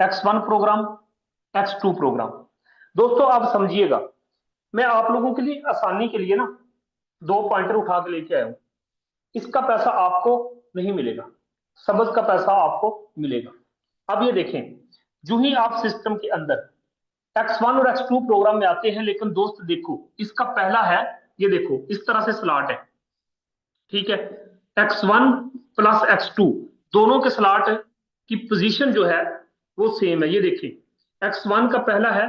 X1 programme, X2 programme. दोस्तों आप समझिएगा, मैं आप लोगों के लिए आसानी के लिए ना दो पॉइंटर उठा के लेके आया हूं। इसका पैसा आपको नहीं मिलेगा, सबज का पैसा आपको मिलेगा। अब ये देखें, जो ही आप सिस्टम के अंदर X1 और X2 प्रोग्राम में आते हैं, लेकिन दोस्त देखो इसका पहला है, ये देखो इस तरह से स्लॉट है, ठीक है। X1 प्लस X2 दोनों के स्लॉट की पोजीशन जो है वो सेम है। ये देखिए X1 का पहला है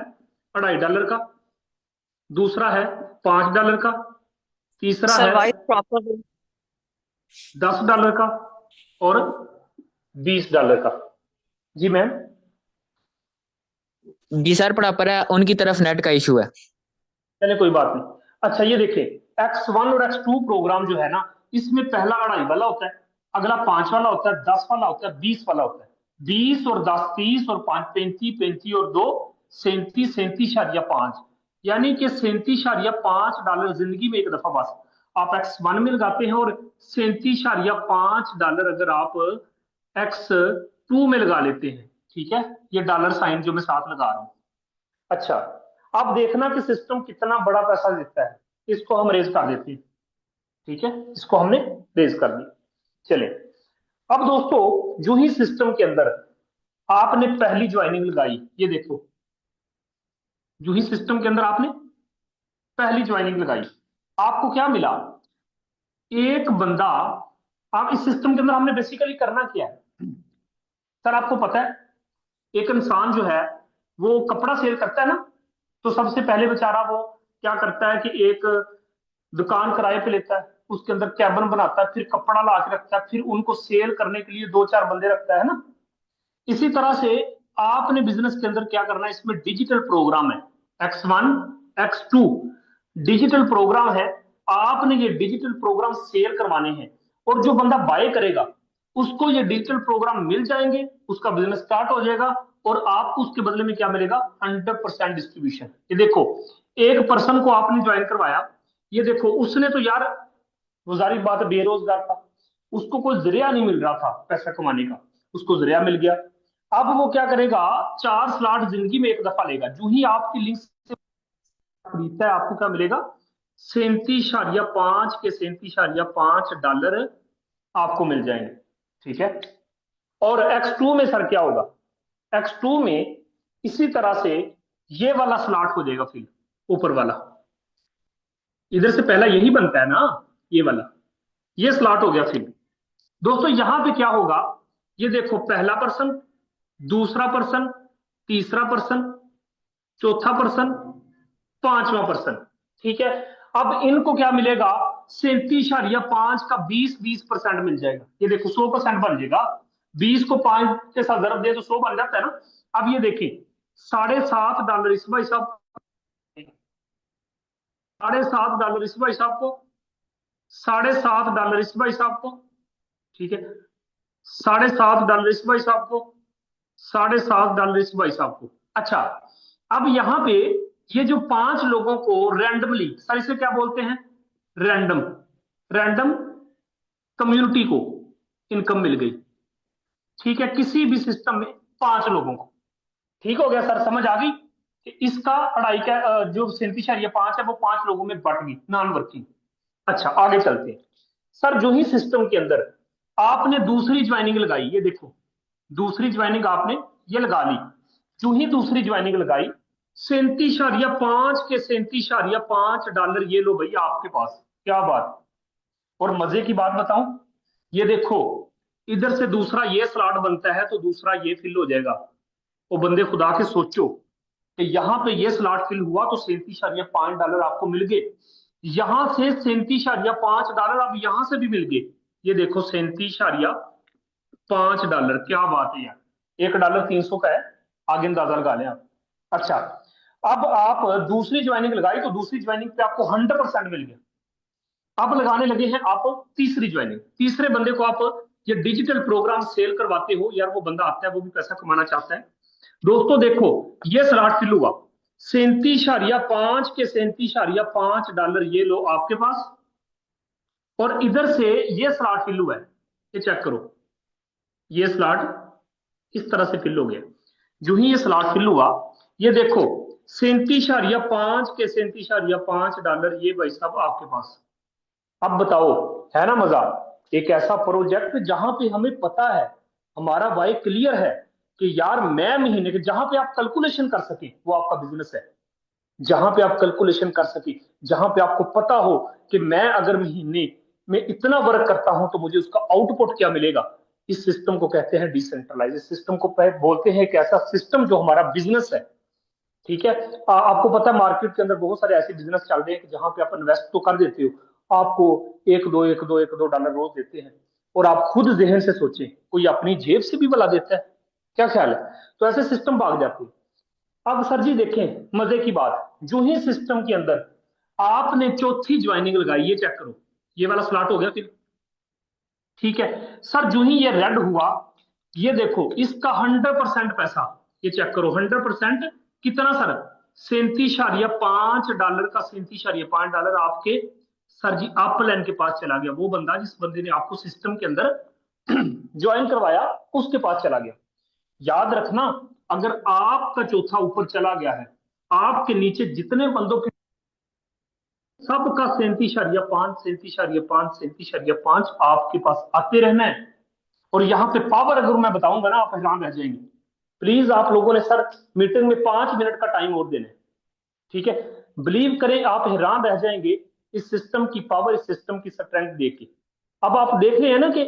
$2.5 का, दूसरा है $5 का, तीसरा सर है वॉइस प्रॉपर। $10 का और $20 का। जी मैम। जी सर प्रॉपर है, उनकी तरफ नेट का इशू है। चलिए कोई बात नहीं। अच्छा ये देखिए X1 और X2 प्रोग्राम जो है ना, इसमें पहला 2.5 वाला होता है, अगला 5 वाला होता है, 10 वाला होता है, 20 वाला होता है। 20 और 10 30 और 5 35, 35 और 2 37, 37.5, यानी कि $37.5 जिंदगी में एक दफा बस आप X1 में लगाते हैं, और $37.5 अगर आप X2 में लगा लेते हैं। ठीक है, ये डॉलर साइन जो मैं साथ लगा रहा हूं। अच्छा, अब देखना कि सिस्टम कितना बड़ा पैसा देता है। इसको हम रेज कर देते हैं, ठीक है, इसको हमने रेज कर दिया। चले, अब दोस्तों जो ही सिस्टम के अंदर आपने पहली ज्वाइनिंग लगाई, ये देखो जो ही सिस्टम के अंदर आपने पहली ज्वाइनिंग लगाई, आपको क्या मिला? एक बंदा। आप इस सिस्टम के अंदर हमने बेसिकली करना क्या है सर, आपको पता है एक इंसान जो है वो कपड़ा सेल करता है ना, तो सबसे पहले बेचारा वो क्या करता है कि एक दुकान किराए पे लेता है, उसके अंदर कैबिन बनाता है, फिर कपड़ा ला के रखता है, फिर उनको सेल करने के लिए दो चार बंदे रखता है ना। इसी तरह से आपने बिजनेस के अंदर क्या करना है, इसमें डिजिटल प्रोग्राम है। X1 X2 डिजिटल प्रोग्राम है। आपने ये डिजिटल प्रोग्राम सेल करवाने हैं, और जो बंदा बाय करेगा उसको ये डिजिटल प्रोग्राम मिल जाएंगे, उसका बिजनेस स्टार्ट हो जाएगा, और आपको उसके बदले में क्या मिलेगा? 100% डिस्ट्रीब्यूशन। ये देखो, एक पर्सन को आपने ज्वाइन करवाया, ये देखो उसने तो यार, वो जारी बात है बेरोजगार था, उसको कोई जरिया नहीं मिल रहा था पैसा कमाने का, उसको जरिया मिल गया। अब वो क्या करेगा? 4 स्लॉट जिंदगी में एक दफा लेगा। जो ही आपकी लिंक से खरीदता है, आपको क्या मिलेगा? 37.5 के $37.5 आपको मिल जाएंगे, ठीक है। और X2 में सर क्या होगा? X2 में इसी तरह से ये वाला स्लॉट हो जाएगा, फिर ऊपर वाला, इधर से पहला यही बनता है ना, ये वाला, ये स्लॉट हो गया। फिर दोस्तों यहां पे क्या होगा? ये देखो, पहला पर्सन, दूसरा पर्सन, तीसरा पर्सन, चौथा पर्सन, पांचवा पर्सन, ठीक है। अब इनको क्या मिलेगा? 37.5 का 20-20% मिल जाएगा। ये देखो 100% बन जाएगा। 20 को 5 के साथ जरब दे तो 100 बन जाता है ना। अब ये देखिए, $7.5 इस भाई साहब, $7.5 इस भाई साहब को, $7.5 इस भाई साहब को, ठीक है, $7.5 इस भाई साहब को, $7.5 इस भाई साहब को। अच्छा, अब यहां पे ये जो 5 लोगों को रैंडमली, सर इसे क्या बोलते हैं? रैंडम, रैंडम कम्युनिटी को इनकम मिल गई, ठीक है, किसी भी सिस्टम में 5 लोगों को। ठीक हो गया सर, समझ आ गई कि इसका पढ़ाई का जो 37.5 है वो 5 लोगों में बट गई, नॉन वर्किंग। अच्छा आगे चलते हैं। सर जो ही सिस्टम के अंदर आपने दूसरी ज्वाइनिंग लगाई, ये देखो दूसरी ज्वाइनिंग आपने ये लगा ली, जो ही दूसरी ज्वाइनिंग लगाई, 37.5 के $37.5 ये लो भैया आपके पास। क्या बात! और मजे की बात बताऊं, ये देखो इधर से दूसरा ये स्लॉट बनता है तो दूसरा ये फिल हो जाएगा। वो बंदे खुदा के सोचो कि यहां पे ये स्लॉट फिल हुआ तो $37.5 आपको मिल गए, यहां से $37.5 अब यहां से भी मिल गए। ये देखो $37.5, क्या बात है यार, $1 300 का है, आगे अंदाजा लगा लें आप। अच्छा, अब आप दूसरी ज्वाइनिंग लगाई तो दूसरी ज्वाइनिंग पे आपको 100% मिल गया। अब लगाने लगे हैं आप तीसरी ज्वाइनिंग, तीसरे बंदे को आप ये डिजिटल प्रोग्राम सेल करवाते हो, यार वो बंदा आता है वो भी पैसा कमाना चाहता है। दोस्तों देखो, ये स्लॉट फिल हुआ, 37.5 के $37.5 ये लो आपके पास, और इधर से ये स्लॉट फिल हुआ है, ये चेक करो, ये स्लॉट इस तरह से फिल हो गया। जो ही ये स्लॉट फिल हुआ, ये देखो 37.5 के 37.5 डॉलर ये भाई साहब आपके पास। अब बताओ, है ना मजा? एक ऐसा प्रोजेक्ट जहां पे हमें पता है, हमारा वाई क्लियर है कि यार मैं महीने के, जहां पे आप कैलकुलेशन कर सके वो आपका बिजनेस है। जहां पे आप कैलकुलेशन कर सके, जहां पे आपको पता हो कि मैं अगर महीने में इतना वर्क करता हूं तो मुझे उसका आउटपुट क्या मिलेगा। इस सिस्टम को कहते हैं डिसेंट्रलाइज। इस सिस्टम को बोलते हैं एक ऐसा सिस्टम जो हमारा बिजनेस है। ठीक है। आपको पता है मार्केट के अंदर बहुत सारे ऐसे बिजनेस चल रहे हैं कि जहां पे आप इन्वेस्ट तो कर देते हो, आपको एक दो डॉलर रोज देते हैं, और आप खुद जहन से सोचें कोई अपनी जेब से भी भला देता है? क्या ख्याल है? तो ऐसे सिस्टम भाग जाते हैं। अब सर जी देखें मजे की बात, जो ही सिस्टम के अंदर आपने चौथी ज्वाइनिंग लगाई, ये चेक करो, ये वाला स्लॉट हो गया फिर। ठीक है सर, जो ही ये रेड हुआ, ये देखो इसका 100% पैसा, ये चेक करो 100% कितना सर, 37.5 डॉलर का 37.5 डॉलर आपके सर जी अपलाइन के पास चला गया। वो बंदा जिस बंदे ने आपको सिस्टम के अंदर ज्वाइन करवाया, उसके पास चला गया। याद रखना, अगर आपका चौथा ऊपर चला गया है, आपके नीचे जितने बंदों के सबका 37.5 37.5 37.5 आपके पास आते रहना है। और यहाँ पे पावर अगर मैं बताऊंगा ना, आप हैरान रह जाएंगे। प्लीज आप लोगों ने सर मीटिंग में 5 मिनट का टाइम और देना है। ठीक है, बिलीव करें आप हैरान रह जाएंगे इस सिस्टम की पावर, इस सिस्टम की स्ट्रेंथ देख के। अब आप देख रहे हैं ना कि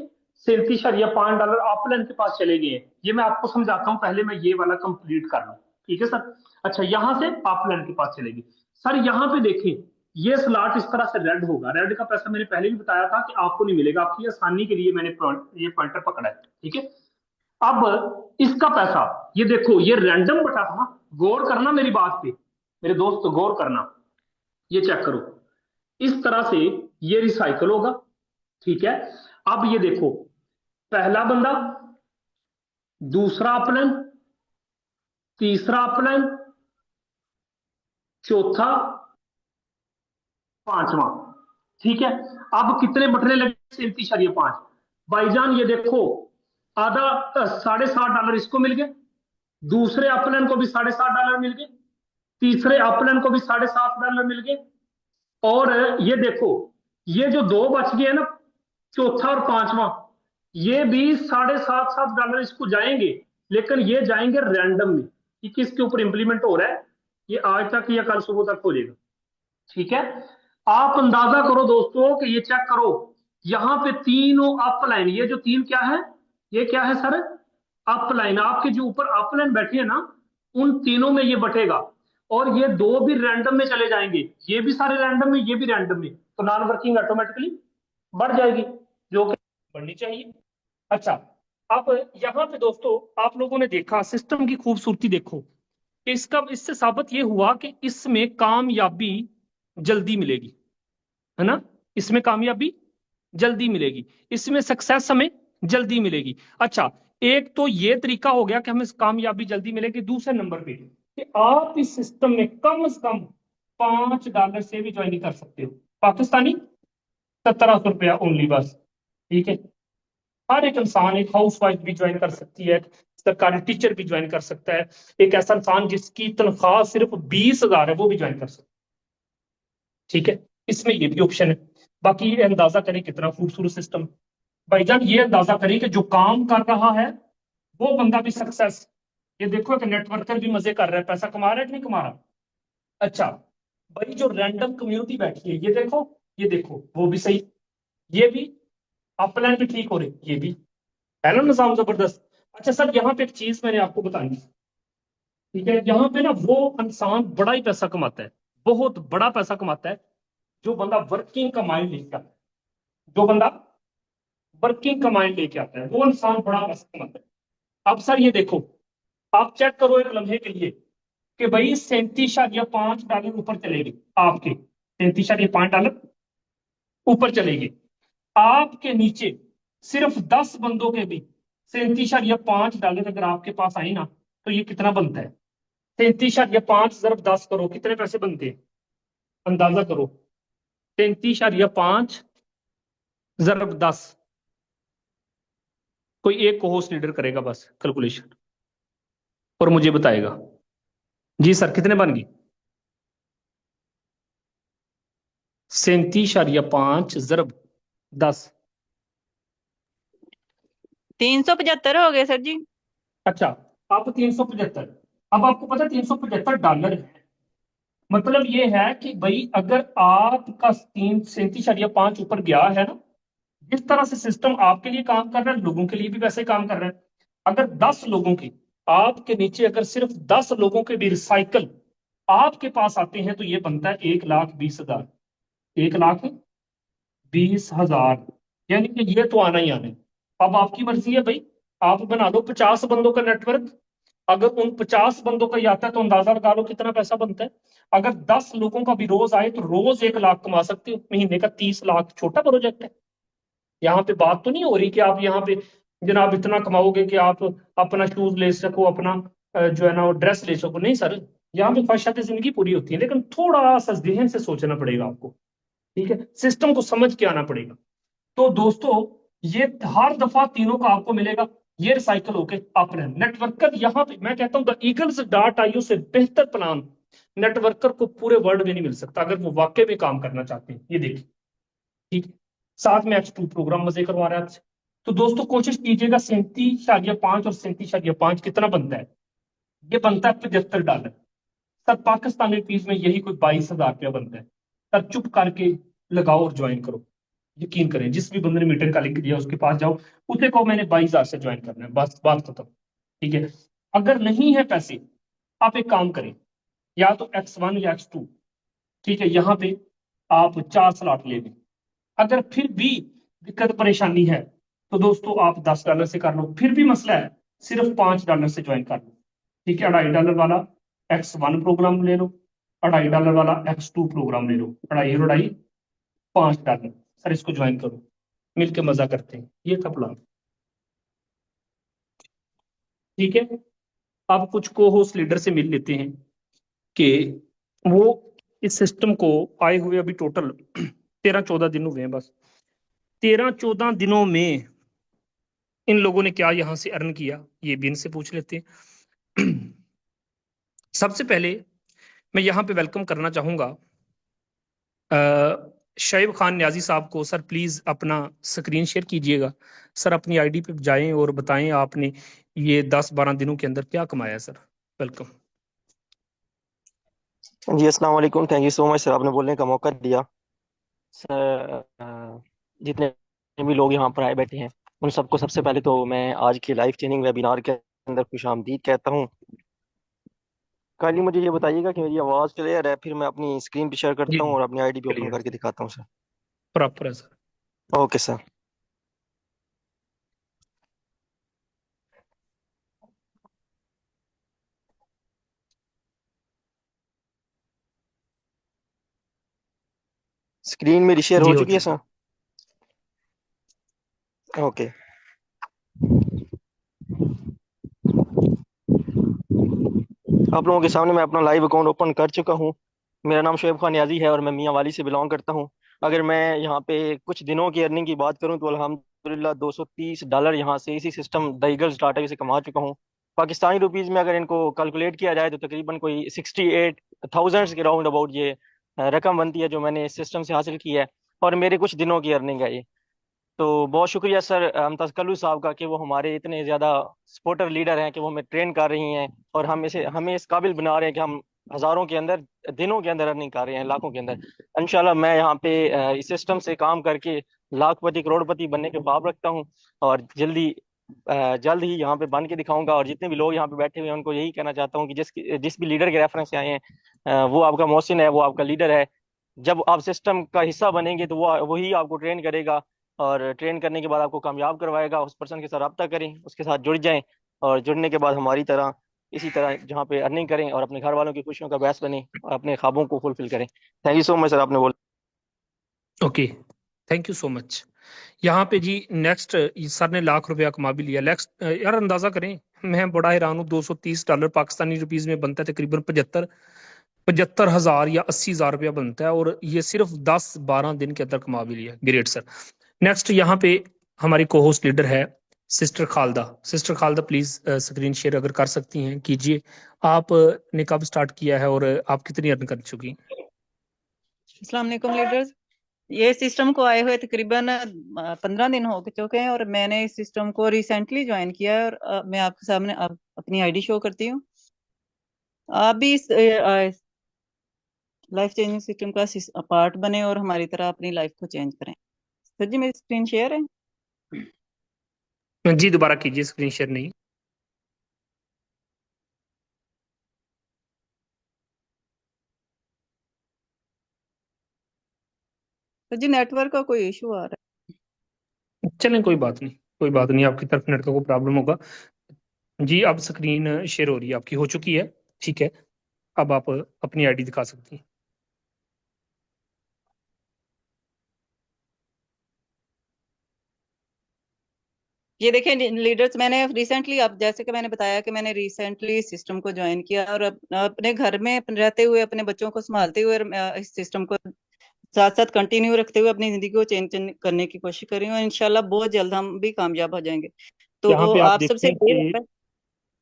37.5 डॉलर अपलाइन के पास चले गए हैं। ये मैं आपको समझाता हूं, पहले मैं ये वाला कंप्लीट कर लूं। ठीक है सर। अच्छा, यहां से अपलाइन के पास चलेगी। सर यहाँ पे देखें, ये स्लॉट इस तरह से रेड होगा। रेड का पैसा मैंने पहले भी बताया था कि आपको नहीं मिलेगा, आपकी आसानी के लिए मैंने ये पॉइंटर पकड़ा है। ठीक है। अब इसका पैसा, ये देखो ये रैंडम बटा था, गौर करना मेरी बात पे, मेरे दोस्त गौर करना। ये चेक करो, इस तरह से ये रिसाइकल होगा। ठीक है। अब ये देखो, पहला बंदा, दूसरा अपलाइन, तीसरा अपलाइन, चौथा, पांचवा। ठीक है। अब कितने बटने लगे? 37.5। भाईजान ये देखो, आधा 7.5 डॉलर इसको मिल गए, दूसरे अपलाइन को भी 7.5 डॉलर मिल गए, तीसरे अपलाइन को भी 7.5 डॉलर मिल गए। और ये देखो, ये जो दो बच गए ना, चौथा और पांचवा, ये भी 7.5 7 डॉलर इसको जाएंगे, लेकिन ये जाएंगे रैंडम में कि किसके ऊपर इंप्लीमेंट हो रहा है। ये आज तक या कल सुबह तक हो जाएगा। ठीक है। आप अंदाजा करो दोस्तों कि ये चेक करो, यहां पे तीनों अपलाइन, ये जो तीन क्या है, ये क्या है सर, अपलाइन। आपके जो ऊपर अपलाइन बैठे हैं ना, उन तीनों में ये बटेगा। और ये दो भी रैंडम में चले जाएंगे, ये भी सारे रैंडम में, ये भी रैंडम में, तो नॉन वर्किंग ऑटोमेटिकली बढ़ जाएगी, जो कि बढ़नी चाहिए। अच्छा, अब यहाँ पे दोस्तों आप लोगों ने देखा सिस्टम की खूबसूरती देखो। इसका इससे साबित ये हुआ कि इसमें कामयाबी जल्दी मिलेगी, है ना? इसमें कामयाबी जल्दी मिलेगी, इसमें सक्सेस हमें जल्दी मिलेगी। अच्छा, एक तो ये तरीका हो गया कि हमें कामयाबी जल्दी मिलेगी। दूसरे नंबर पे कि आप इस सिस्टम में कम से कम 5 डॉलर से भी ज्वाइन कर सकते हो, पाकिस्तानी 1700 रुपया ओनली, बस। ठीक है। हर एक इंसान, एक हाउस वाइफ भी ज्वाइन कर सकती है, सरकारी टीचर भी ज्वाइन कर सकता है, एक ऐसा इंसान जिसकी तनख्वाह सिर्फ 20,000 है वो भी ज्वाइन कर सकता है। ठीक है। इसमें ये भी ऑप्शन है। बाकी ये अंदाजा करें कितना खूबसूरत सिस्टम। भाईजान ये अंदाजा करें कि जो काम कर रहा है वो बंदा भी सक्सेस। ये देखो कि नेटवर्कर भी मजे कर रहा है, पैसा कमा रहा है कि नहीं कमा रहा। अच्छा भाई, जो रैंडम कम्युनिटी बैठी है, ये देखो वो भी सही, ये भी अपलाइन भी ठीक हो रही, ये भी, है ना निजाम जबरदस्त। अच्छा सर, यहाँ पे एक चीज मैंने आपको बतानी। ठीक है, यहाँ पे ना वो इंसान बड़ा ही पैसा कमाता है, बहुत बड़ा पैसा कमाता है, जो बंदा वर्किंग का माइंड लेके आता है। जो बंदा वर्किंग का माइंड लेके आता है वो इंसान बड़ा पैसा कमाता है। अब सर ये देखो, आप चेक करो एक लम्हे के लिए कि भाई 37.5 डॉलर ऊपर चलेगी, आपके 37.5 डॉलर ऊपर चलेगी। आपके नीचे सिर्फ 10 बंदों के भी 37.5 डॉलर अगर आपके पास आए ना, तो ये कितना बनता है? 37.5 ज़रब 10 करो, कितने पैसे बनते हैं? अंदाजा करो। 37.5 ज़रब 10, कोई एक को होस्ट लीडर करेगा बस कैलकुलेशन। और मुझे बताएगा। जी सर, कितने बन गए? 37.5 ज़रब 10। 375 हो गए सर जी। अच्छा, आप 375। अब आपको पता है $375 है। मतलब ये है कि भाई अगर आपका 37.5 ऊपर गया है ना, जिस तरह से सिस्टम आपके लिए काम कर रहा है, लोगों के लिए भी वैसे ही काम कर रहा है। अगर 10 लोगों की, आपके नीचे अगर सिर्फ 10 लोगों के भी रिसाइकल आपके पास आते हैं, तो ये बनता है 1,20,000। 1,20,000, यानी कि ये तो आना ही आना है। अब आपकी मर्जी है भाई, आप बना लो 50 बंदों का नेटवर्क। अगर उन 50 बंदों का ही आता है तो अंदाजा लगा लो कितना पैसा बनता है। अगर 10 लोगों का भी रोज आए तो रोज 1 लाख कमा सकते हो, महीने का 30 लाख। छोटा प्रोजेक्ट है। यहाँ पे बात तो नहीं हो रही कि आप यहाँ पे जनाब इतना कमाओगे कि आप अपना शूज ले सको, अपना जो है ना वो ड्रेस ले सको। नहीं सर, यहाँ पे ख्वाहिशात जिंदगी पूरी होती है, लेकिन थोड़ा सा जहन से सोचना पड़ेगा आपको। ठीक है, सिस्टम को समझ के आना पड़ेगा। तो दोस्तों, ये हर दफा तीनों का आपको मिलेगा। ये रिसाइकल होके अपने नेटवर्कर, यहाँ पे मैं कहता हूँ द ईगल्स डॉट आईओ से बेहतर प्लान नेटवर्कर को पूरे वर्ल्ड में नहीं मिल सकता, अगर वो वाकई में काम करना चाहते हैं। ये देखिए, ठीक है, साथ में H2 प्रोग्राम मजे करवा रहा है आपसे। तो दोस्तों कोशिश कीजिएगा, 37.5 और 37.5 कितना बनता है? ये बनता है $75। सर पाकिस्तानी रुपीज में यही कोई 22,000 रुपया बनता है। सर चुप करके लगाओ और ज्वाइन करो। यकीन करें, जिस भी बंदे ने मीटिंग का लिंक दिया उसके पास जाओ, उसे कहो मैंने 22,000 से ज्वाइन करना है, बस बात खत्म। ठीक है, अगर नहीं है पैसे, आप एक काम करें, या तो X1 या X2, ठीक है, यहाँ पे आप 4 स्लॉट ले लें। अगर फिर भी दिक्कत परेशानी है तो दोस्तों आप $10 से कर लो, फिर भी मसला है, सिर्फ $5 से ज्वाइन कर लो। ठीक है, $2.5 वाला X1 प्रोग्राम ले लो, $2.5 वाला X2 प्रोग्राम ले लो, अढ़ाई और अढ़ाई $5। सर इसको ज्वाइन करो, मिलके मजा करते हैं। ये था प्लान। ठीक है, अब कुछ को होस्ट लीडर से मिल लेते हैं कि वो इस सिस्टम को आए हुए अभी टोटल 13-14 दिन हुए हैं बस। 13-14 दिनों में इन लोगों ने क्या यहां से अर्न किया, ये भी इनसे पूछ लेते हैं। सबसे पहले मैं यहां पे वेलकम करना चाहूंगा शैब खान न्याजी साहब को। सर प्लीज अपना स्क्रीन शेयर कीजिएगा। सर अपनी आईडी पे जाएं और बताएं आपने ये 10-12 दिनों के अंदर क्या कमाया। Sir welcome. जी अस्सलाम वालेकुम। Thank you so much sir, आपने बोलने का मौका दिया। सर जितने भी लोग यहाँ पर आए बैठे हैं उन सबको सबसे पहले तो मैं आज के लाइव ट्रेनिंग वेबिनार के अंदर खुश आमदीद कहता हूँ। काली मुझे ये बताइएगा कि मेरी आवाज़ क्लियर है, फिर मैं अपनी स्क्रीन भी शेयर जी करता हूँ और अपनी आईडी भी ओपन क्लियर, करके दिखाता हूँ सर। प्रॉपर है सर। Okay sir. स्क्रीन मेरी शेयर जी हो हो चुकी है चुकी। सर? ओके। आप लोगों के सामने मैं अपना लाइव अकाउंट ओपन कर चुका हूँ। मेरा नाम शोएब खान नियाजी है और मैं मियाँ वाली से बिलोंग करता हूँ। अगर मैं यहाँ पे कुछ दिनों की अर्निंग की बात करूँ तो अल्हम्दुलिल्लाह $230 यहाँ से इसी सिस्टम द ईगल्स डाटा से कमा चुका हूँ। पाकिस्तानी रुपीज़ में अगर इनको कैलकुलेट किया जाए तो तकरीबन कोई 68,000 के राउंड अबाउट ये रकम बनती है जो मैंने इस सिस्टम से हासिल की है, और मेरे कुछ दिनों की अर्निंग है ये। तो बहुत शुक्रिया सर मुमताज़ कल्लू साहब का कि वो हमारे इतने ज़्यादा सपोर्टर लीडर हैं कि वो हमें ट्रेन कर रही हैं और हमें इस काबिल बना रहे हैं कि हम हज़ारों के अंदर, दिनों के अंदर अर्निंग कर रहे हैं, लाखों के अंदर। इंशाल्लाह मैं यहाँ पे इस सिस्टम से काम करके लाखपति करोड़पति बनने के ख्वाब रखता हूँ और जल्द ही यहाँ पे बन के दिखाऊंगा। और जितने भी लोग यहाँ पे बैठे हुए हैं उनको यही कहना चाहता हूँ कि जिस भी लीडर के रेफरेंस से आए हैं वो आपका मोहसिन है, वो आपका लीडर है। जब आप सिस्टम का हिस्सा बनेंगे तो वो वही आपको ट्रेन करेगा और ट्रेन करने के बाद आपको कामयाब करवाएगा। उस पर्सन के साथ रब्ता करें, उसके साथ जुड़ जाएं और जुड़ने के बाद हमारी तरह इसी तरह जहाँ पे अर्निंग करें और अपने घर वालों की खुशियों का बायस बने और अपने ख्वाबों को फुलफिल करें। Thank you so much sir, आपने बोला। Okay, thank you so much. यहाँ पे जी नेक्स्ट, सर ने ₹1,00,000 कमा भी लिया। नेक्स्ट यार अंदाजा करें, मैं बड़ा हैरान हूँ। $230 पाकिस्तानी रुपीज में बनता है तकरीबन 75,000 या 80,000 रुपया बनता है, और ये सिर्फ 10-12 दिन के अंदर कमा भी लिया। Great sir. नेक्स्ट यहाँ पे हमारी को होस्ट लीडर है sister Khalda please screen share अगर कर सकती हैं कीजिए। आप ने कब स्टार्ट किया है और आप कितनी अर्न कर चुकी हैं? अस्सलाम वालेकुम लीडर्स। ये सिस्टम को आए हुए तकरीबन 15 दिन हो चुके हैं और मैंने इस सिस्टम को रिसेंटली ज्वाइन किया है और मैं आपके सामने अपनी आईडी शो करती हूँ। आप भी इस लाइफ चेंजिंग सिस्टम का पार्ट बने और हमारी तरह अपनी लाइफ को चेंज करें। सर जी, मेरी स्क्रीन शेयर है। जी दोबारा कीजिए, स्क्रीन शेयर नहीं। सर जी, नेटवर्क का कोई इशू आ रहा चलें, कोई बात नहीं, कोई बात नहीं, आपकी तरफ नेट का कोई प्रॉब्लम होगा। जी अब स्क्रीन शेयर हो रही है, आपकी हो चुकी है। ठीक है, अब आप अपनी आईडी दिखा सकती हैं। है। ये देखें लीडर्स, मैंने रिसेंटली, अब जैसे कि मैंने बताया कि मैंने रिसेंटली सिस्टम को ज्वाइन किया और अपने घर में रहते हुए अपने बच्चों को संभालते हुए और इस सिस्टम को साथ साथ कंटिन्यू रखते हुए अपनी जिंदगी को चेंज करने की कोशिश कर रही हूँ। इंशाल्लाह बहुत जल्द हम भी कामयाब हो जाएंगे। यहाँ तो पे आप आप देखते सबसे हैं कि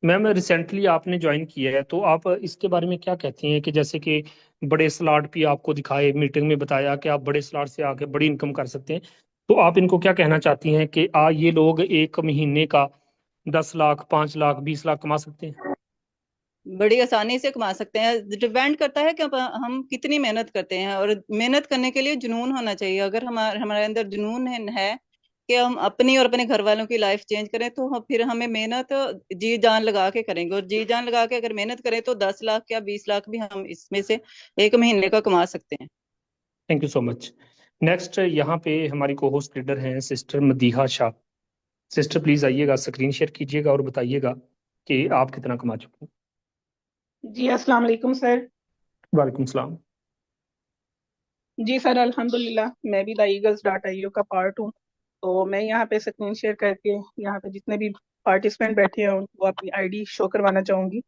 मैम रिसेंटली आपने ज्वाइन किया है, तो आप इसके बारे में क्या कहती हैं कि जैसे कि बड़े स्लॉट भी आपको दिखाए, मीटिंग में बताया कि आप बड़े स्लॉट से आके बड़ी इनकम कर सकते हैं, तो आप इनको क्या कहना चाहती हैं कि ये लोग एक महीने का 10 लाख, 5 लाख, 20 लाख कमा सकते हैं? बड़ी आसानी से कमा सकते हैं। डिपेंड करता है कि हम कितनी मेहनत करते हैं और मेहनत करने के लिए जुनून होना चाहिए। अगर हमारे अंदर जुनून है कि हम अपनी और अपने घर वालों की लाइफ चेंज करें, तो फिर हमें मेहनत जी जान लगा के करेंगे और जी जान लगा के अगर मेहनत करें तो 10 लाख या 20 लाख भी हम इसमें से एक महीने का कमा सकते हैं। Thank you so much. Next यहाँ पे हमारी को होस्ट लीडर हैं sister Madiha Shah. Sister please आइएगा, स्क्रीन शेयर कीजिएगा और बताइएगा कि आप कितना कमा चुके हैं। जी अस्सलाम वालेकुम सर। वालेकुम सलाम। जी सर, अल्हम्दुलिल्लाह मैं भी द ईगल्स डाटा ईओ का पार्ट हूँ। तो मैं यहाँ पे स्क्रीन शेयर करके यहाँ पे जितने भी पार्टिसिपेंट बैठे हैं उनको अपनी आईडी शो करवाना चाहूँगी।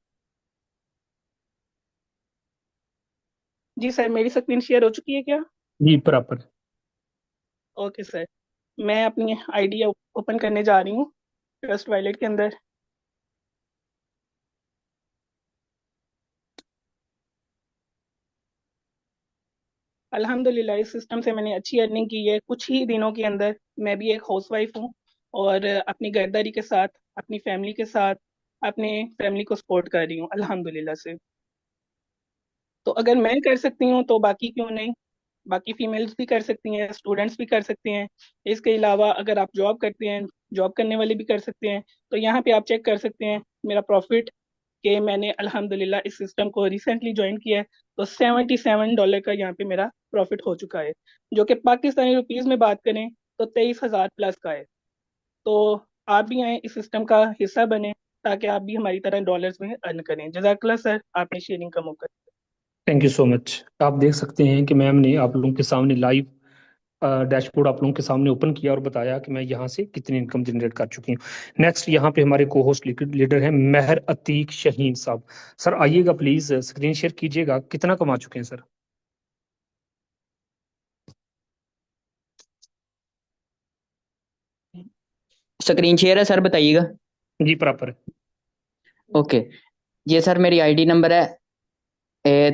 जी सर, मेरी स्क्रीन शेयर हो चुकी है क्या? जी बराबर। ओके सर, मैं अपनी आईडी ओपन करने जा रही हूँ ट्रस्ट वॉलेट के अंदर। अल्हम्दुलिल्लाह इस सिस्टम से मैंने अच्छी अर्निंग की है कुछ ही दिनों के अंदर। मैं भी एक हाउसवाइफ हूँ और अपनी गर्दारी के साथ, अपनी फैमिली के साथ, अपने फैमिली को सपोर्ट कर रही हूँ अल्हम्दुलिल्लाह से। तो अगर मैं कर सकती हूँ तो बाकी क्यों नहीं, बाकी फीमेल्स भी कर सकती हैं, स्टूडेंट्स भी कर सकते हैं। इसके अलावा अगर आप जॉब करते हैं, जॉब करने वाले भी कर सकते हैं। तो यहाँ पे आप चेक कर सकते हैं मेरा प्रॉफिट, कि मैंने अल्हम्दुलिल्लाह इस सिस्टम को रिसेंटली ज्वाइन किया है। तो $77 का यहाँ पे मेरा प्रॉफिट हो चुका है, जो कि पाकिस्तानी रुपीज़ में बात करें तो 23,000 प्लस का है। तो आप भी आए इस सिस्टम का हिस्सा बने ताकि आप भी हमारी तरह डॉलर्स में अर्न करें। जज़ाकल्लाह सर, आपने शेयरिंग का मौका दिया। Thank you so much. आप देख सकते हैं कि मैम ने आप लोगों के सामने लाइव डैशबोर्ड आप लोगों के सामने ओपन किया और बताया कि मैं यहाँ से कितनी इनकम जनरेट कर चुकी हूँ। नेक्स्ट यहाँ पे हमारे को होस्ट लीडर हैं महर अतीक शहीन साहब। सर आइएगा प्लीज, स्क्रीन शेयर कीजिएगा, कितना कमा चुके हैं सर? स्क्रीन शेयर है सर, बताइएगा। जी बराबर है। ओके, ये सर मेरी आईडी नंबर है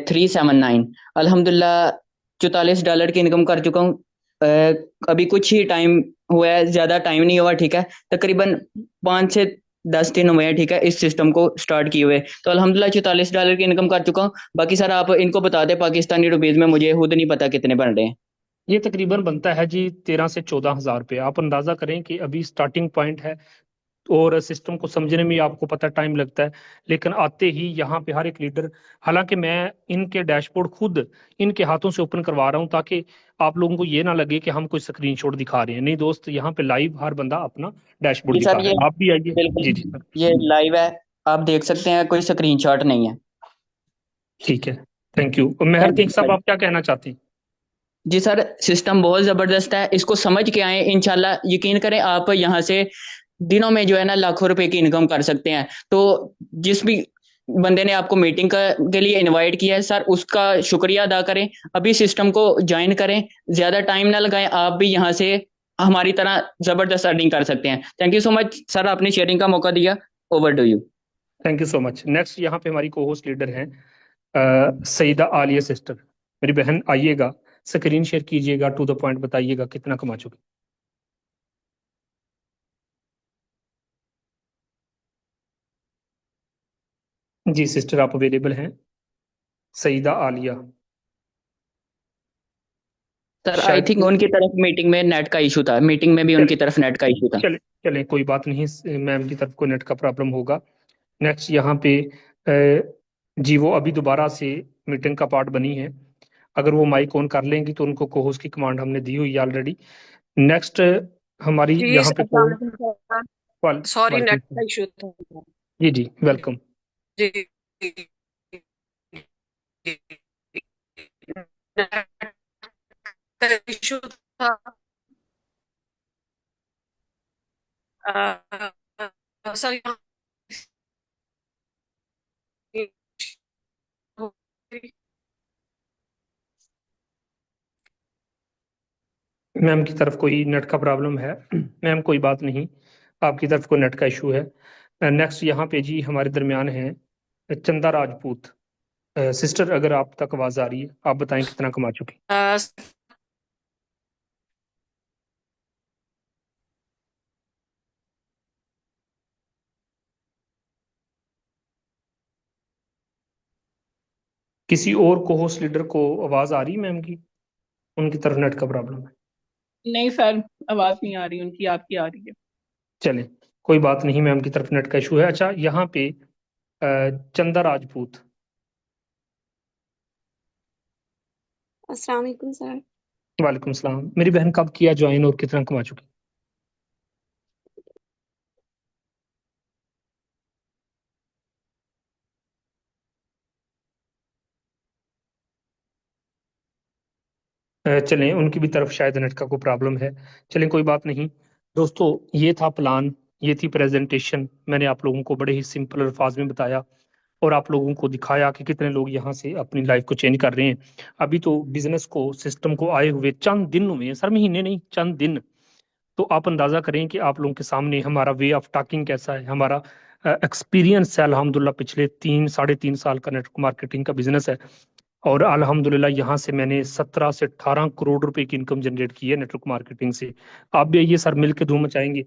379। अल्हम्दुलिल्लाह $44 की इनकम कर चुका हूँ। अभी कुछ ही टाइम हुआ है, ज़्यादा टाइम नहीं हुआ, ठीक है। तकरीबन 5 से 10 दिन हुए हैं, ठीक है, इस सिस्टम को स्टार्ट किए हुए। तो अल्हम्दुलिल्लाह $44 की इनकम कर चुका हूँ। बाकी सर आप इनको बता दें पाकिस्तानी रुपीज़ में, मुझे खुद नहीं पता कितने बन रहे हैं। ये तकरीबन बनता है जी 13 से 14 हज़ार रुपये। आप अंदाजा करें कि अभी स्टार्टिंग पॉइंट है और सिस्टम को समझने में आपको पता टाइम लगता है, लेकिन आते ही यहाँ पे हर एक लीडर, हालांकि मैं इनके डैशबोर्ड खुद इनके हाथों से ओपन करवा रहा हूँ ताकि आप लोगों को ये ना लगे कि हम कोई स्क्रीनशॉट दिखा रहे हैं। नहीं दोस्त, यहाँ पे लाइव हर बंदा अपना डैशबोर्ड जी दिखा सर, रहा ये है। आप भी आइए। जी जी बिल्कुल सर। ये लाइव है, आप देख सकते हैं, कोई स्क्रीनशॉट नहीं है। ठीक है, thank you. Thank Meherdeen you साहब सर। आप क्या कहना चाहते हैं? जी सर, सिस्टम बहुत ज़बरदस्त है, इसको समझ के आए, इंशाल्लाह यकीन करें आप यहाँ से दिनों में जो है ना लाखों रुपए की इनकम कर सकते हैं। तो जिस भी बंदे ने आपको मीटिंग के लिए इनवाइट किया है सर, उसका शुक्रिया अदा करें। अभी सिस्टम को ज्वाइन करें, ज़्यादा टाइम ना लगाएं, आप भी यहाँ से हमारी तरह जबरदस्त अर्निंग कर सकते हैं। Thank you so much sir, आपने शेयरिंग का मौका दिया। Over to you. Thank you so much. Next यहाँ पे हमारी को होस्ट लीडर हैं सईदा आलिया सिस्टर। मेरी बहन आइएगा, स्क्रीन शेयर कीजिएगा, टू द पॉइंट बताइएगा कितना कमा चुके। जी सिस्टर, आप अवेलेबल हैं? सईदा आलिया सर आई शायद। थिंक उनकी तरफ मीटिंग में नेट का इशू था, मीटिंग में भी चले उनकी तरफ नेट का इशू था। चले चले, कोई बात नहीं, मैम की तरफ को नेट का प्रॉब्लम होगा। नेक्स्ट यहाँ पे जी वो अभी दोबारा से मीटिंग का पार्ट बनी है, अगर वो माइक ऑन कर लेंगी तो उनको को होस्ट की कमांड हमने दी हुई है ऑलरेडी। नेक्स्ट हमारी जी यहाँ पे को सॉरी, वालेकुम नेट सलाम। का इशू था। जी जी वेलकम। जी, नेट का इशू था। सर यहाँ मैम की तरफ कोई नेट का प्रॉब्लम है? मैम कोई बात नहीं, आपकी तरफ को नेट का इशू है। नेक्स्ट यहाँ पे जी हमारे दरमियान है चंदा राजपूत। सिस्टर अगर आप तक आवाज आ रही है, आप बताएं कितना कमा चुके। किसी और को होस्ट लीडर को आवाज आ रही है मैम की? उनकी तरफ नेट का प्रॉब्लम है। नहीं सर, आवाज नहीं आ रही उनकी, आपकी आ रही है। चलें, कोई बात नहीं, मैम की तरफ नेट का इशू है। अच्छा यहाँ पे चंदा राजपूत। अस्सलाम वालेकुम सर। वालेकुम सलाम। मेरी बहन कब किया ज्वाइन और कितना कमा चुकी? चलें, उनकी भी तरफ शायद नेट का कोई प्रॉब्लम है। चलें कोई बात नहीं दोस्तों, ये था प्लान, ये थी प्रेजेंटेशन। मैंने आप लोगों को बड़े ही सिंपल अल्फाज में बताया और आप लोगों को दिखाया कि कितने लोग यहाँ से अपनी लाइफ को चेंज कर रहे हैं। अभी तो बिजनेस को, सिस्टम को आए हुए चंद दिन हुए हैं सर, महीने नहीं, चंद दिन। तो आप अंदाजा करें कि आप लोगों के सामने हमारा वे ऑफ टॉकिंग कैसा है, हमारा एक्सपीरियंस है। अल्हम्दुलिल्लाह पिछले 3 साढ़े 3 साल का नेटवर्क मार्केटिंग का बिजनेस है और अल्हम्दुलिल्लाह यहाँ से मैंने 17 से 18 करोड़ रुपए की इनकम जनरेट की है नेटवर्क मार्केटिंग से। आप भी आइए सर, मिल के धूम मचाएंगे।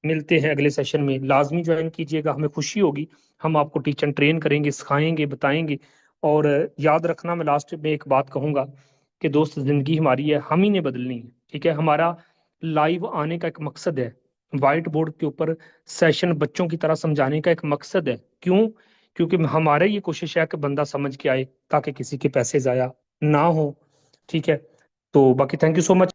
मिलते हैं अगले सेशन में, लाजमी ज्वाइन कीजिएगा, हमें खुशी होगी। हम आपको टीच एंड ट्रेन करेंगे, सिखाएंगे, बताएंगे। और याद रखना, मैं लास्ट में एक बात कहूंगा कि दोस्त, जिंदगी हमारी है, हम ही ने बदलनी है। ठीक है, हमारा लाइव आने का एक मकसद है, व्हाइट बोर्ड के ऊपर सेशन बच्चों की तरह समझाने का एक मकसद है। क्यों? क्योंकि हमारे ये कोशिश है कि बंदा समझ के आए ताकि किसी के पैसे जाया ना हो। ठीक है, तो बाकी थैंक यू सो मच।